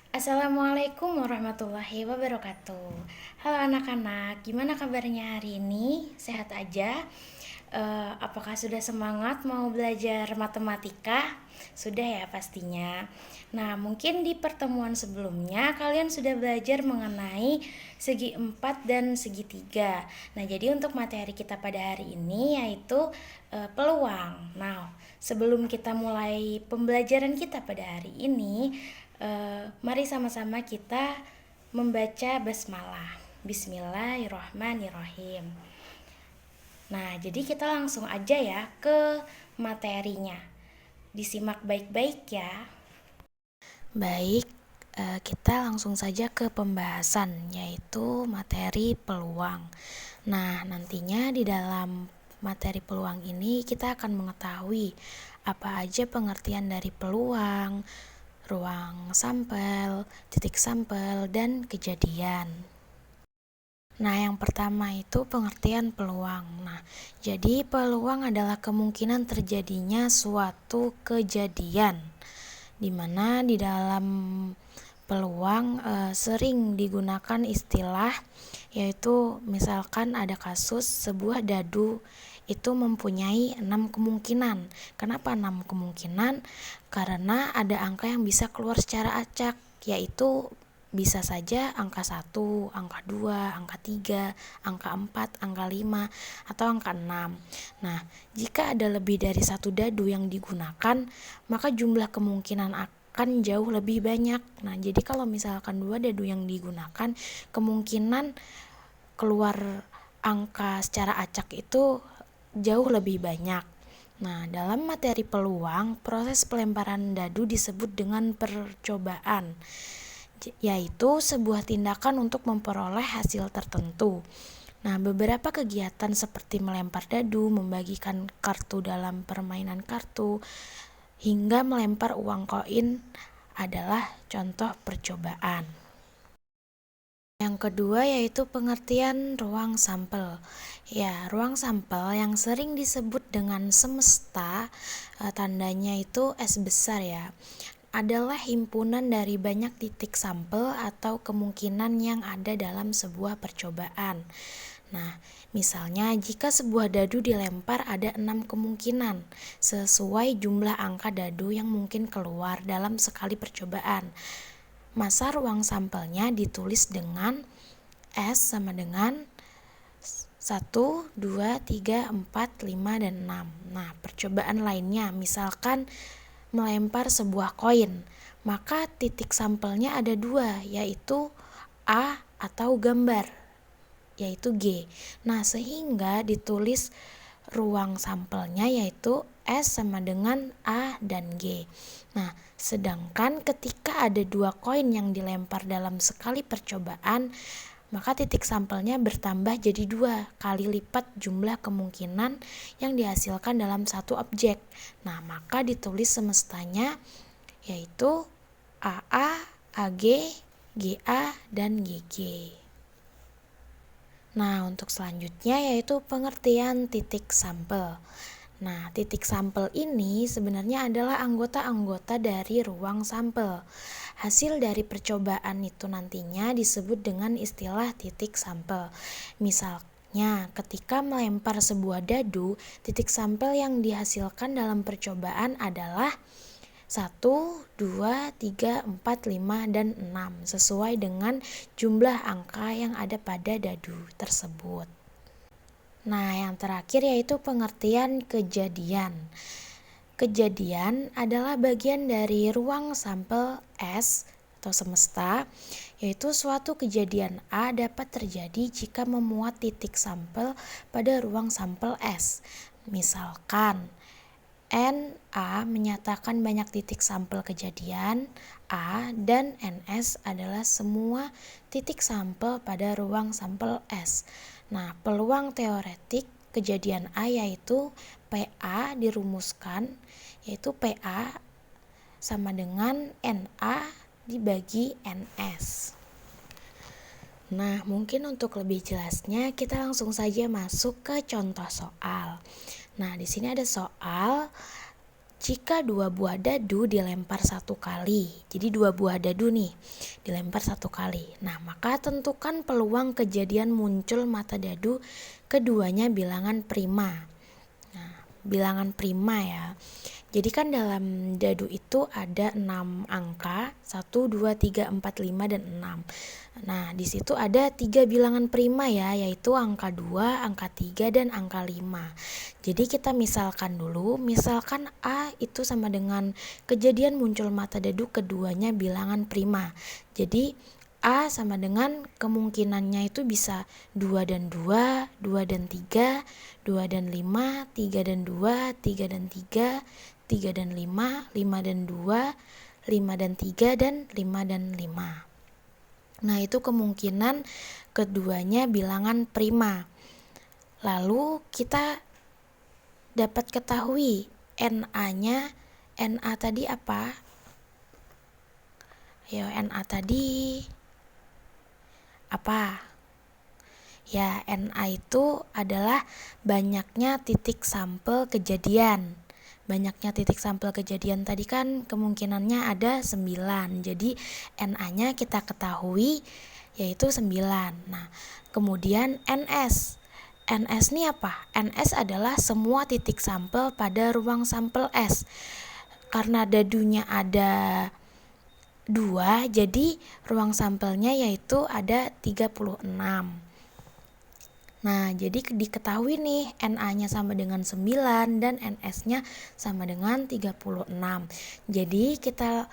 Assalamualaikum warahmatullahi wabarakatuh. Halo anak-anak, gimana kabarnya hari ini? Sehat aja? Apakah sudah semangat mau belajar matematika? Sudah ya pastinya. Nah, mungkin di pertemuan sebelumnya kalian sudah belajar mengenai segi 4 dan segitiga. Nah, jadi untuk materi kita pada hari ini yaitu peluang. Nah, sebelum kita mulai pembelajaran kita pada hari ini, mari sama-sama kita membaca basmalah. Bismillahirrohmanirrohim. Nah, jadi kita langsung aja ya ke materinya. Disimak baik-baik ya. Baik, kita langsung saja ke pembahasan, yaitu materi peluang. Nah, nantinya di dalam materi peluang ini kita akan mengetahui apa aja pengertian dari peluang, ruang sampel, titik sampel, dan kejadian. Nah, yang pertama itu pengertian peluang. Nah, jadi peluang adalah kemungkinan terjadinya suatu kejadian, di mana di dalam peluang sering digunakan istilah, yaitu misalkan ada kasus sebuah dadu itu mempunyai 6 kemungkinan. Kenapa 6 kemungkinan? Karena ada angka yang bisa keluar secara acak, yaitu bisa saja angka 1, angka 2, angka 3, angka 4, angka 5, atau angka 6. Nah, jika ada lebih dari satu dadu yang digunakan, maka jumlah kemungkinan akan jauh lebih banyak. Nah, jadi kalau misalkan 2 dadu yang digunakan, kemungkinan keluar angka secara acak itu jauh lebih banyak. Nah, dalam materi peluang, proses pelemparan dadu disebut dengan percobaan, yaitu sebuah tindakan untuk memperoleh hasil tertentu. Nah, beberapa kegiatan seperti melempar dadu, membagikan kartu dalam permainan kartu, hingga melempar uang koin adalah contoh percobaan. Yang kedua yaitu pengertian ruang sampel. Ya, ruang sampel yang sering disebut dengan semesta, tandanya itu S besar ya, adalah himpunan dari banyak titik sampel atau kemungkinan yang ada dalam sebuah percobaan. Nah, misalnya jika sebuah dadu dilempar ada 6 kemungkinan sesuai jumlah angka dadu yang mungkin keluar dalam sekali percobaan. Masa ruang sampelnya ditulis dengan S sama dengan 1, 2, 3, 4, 5, dan 6. Nah, percobaan lainnya misalkan melempar sebuah koin, maka titik sampelnya ada 2, yaitu A atau gambar, yaitu G. Nah, sehingga ditulis ruang sampelnya yaitu S sama dengan A dan G. Nah, sedangkan ketika ada 2 koin yang dilempar dalam sekali percobaan, maka titik sampelnya bertambah jadi 2 kali lipat jumlah kemungkinan yang dihasilkan dalam satu objek. Nah, maka ditulis semestanya yaitu AA, AG, GA, dan GG. Nah, untuk selanjutnya yaitu pengertian titik sampel. Nah, titik sampel ini sebenarnya adalah anggota-anggota dari ruang sampel. Hasil dari percobaan itu nantinya disebut dengan istilah titik sampel. Misalnya, ketika melempar sebuah dadu, titik sampel yang dihasilkan dalam percobaan adalah 1, 2, 3, 4, 5, dan 6 sesuai dengan jumlah angka yang ada pada dadu tersebut. Nah, yang terakhir yaitu pengertian kejadian. Kejadian adalah bagian dari ruang sampel S atau semesta, yaitu suatu kejadian A dapat terjadi jika memuat titik sampel pada ruang sampel S. Misalkan, NA menyatakan banyak titik sampel kejadian A dan NS adalah semua titik sampel pada ruang sampel S. Nah, peluang teoretik kejadian A yaitu PA dirumuskan, yaitu PA sama dengan NA dibagi NS. Nah, mungkin untuk lebih jelasnya kita langsung saja masuk ke contoh soal. Nah, di sini ada soal jika dua buah dadu dilempar satu kali. Jadi dua buah dadu nih dilempar satu kali. Nah, maka tentukan peluang kejadian muncul mata dadu keduanya bilangan prima. Nah, bilangan prima ya. Jadi kan dalam dadu itu ada 6 angka, 1, 2, 3, 4, 5, dan 6. Nah, di situ ada 3 bilangan prima ya, yaitu angka 2, angka 3, dan angka 5. Jadi kita misalkan dulu, misalkan A itu sama dengan kejadian muncul mata dadu keduanya bilangan prima. Jadi A sama dengan kemungkinannya itu bisa 2 dan 2, 2 dan 3, 2 dan 5, 3 dan 2, 3 dan 3, 3 dan 5, 5 dan 2, 5 dan 3, dan 5 dan 5. Nah, itu kemungkinan keduanya bilangan prima. Lalu kita dapat ketahui NA-nya. NA tadi apa? Ayo, NA tadi apa? Ya, NA itu adalah banyaknya titik sampel kejadian. Banyaknya titik sampel kejadian tadi kan kemungkinannya ada 9. Jadi NA-nya kita ketahui yaitu 9. Nah, kemudian NS. NS ini apa? NS adalah semua titik sampel pada ruang sampel S. Karena dadunya ada 2, jadi ruang sampelnya yaitu ada 36. Nah, jadi diketahui nih NA-nya sama dengan 9 dan NS-nya sama dengan 36. Jadi kita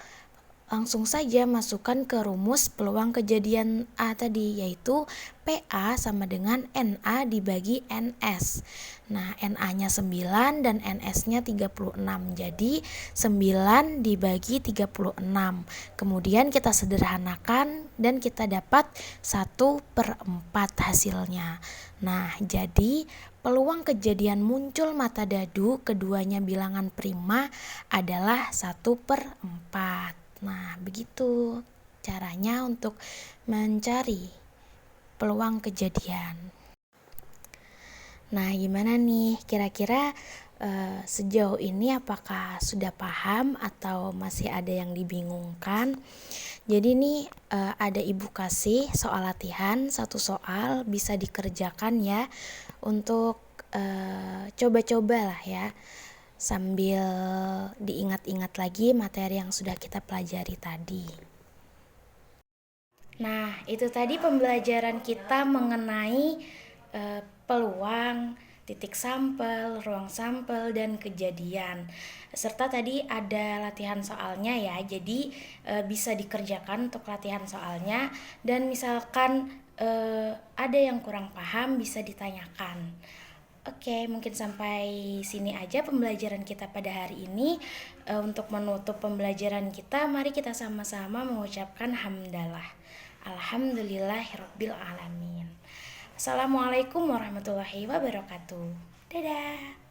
langsung saja masukkan ke rumus peluang kejadian A tadi, yaitu PA sama dengan NA dibagi NS. Nah, NA-nya 9 dan NS-nya 36. Jadi 9 dibagi 36. Kemudian kita sederhanakan dan kita dapat 1/4 hasilnya. Nah, jadi peluang kejadian muncul mata dadu keduanya bilangan prima adalah 1/4. Nah, begitu caranya untuk mencari peluang kejadian. Nah, gimana nih? Kira-kira sejauh ini apakah sudah paham atau masih ada yang dibingungkan? Jadi nih ada ibu kasih soal latihan, satu soal bisa dikerjakan ya, untuk coba-coba lah ya, sambil diingat-ingat lagi materi yang sudah kita pelajari tadi. Nah, itu tadi pembelajaran kita mengenai peluang, titik sampel, ruang sampel, dan kejadian. Serta tadi ada latihan soalnya ya, jadi bisa dikerjakan untuk latihan soalnya. Dan misalkan ada yang kurang paham bisa ditanyakan. Oke, mungkin sampai sini aja pembelajaran kita pada hari ini. Untuk menutup pembelajaran kita, mari kita sama-sama mengucapkan hamdalah. Alhamdulillahirabbil alamin. Assalamualaikum warahmatullahi wabarakatuh. Dadah.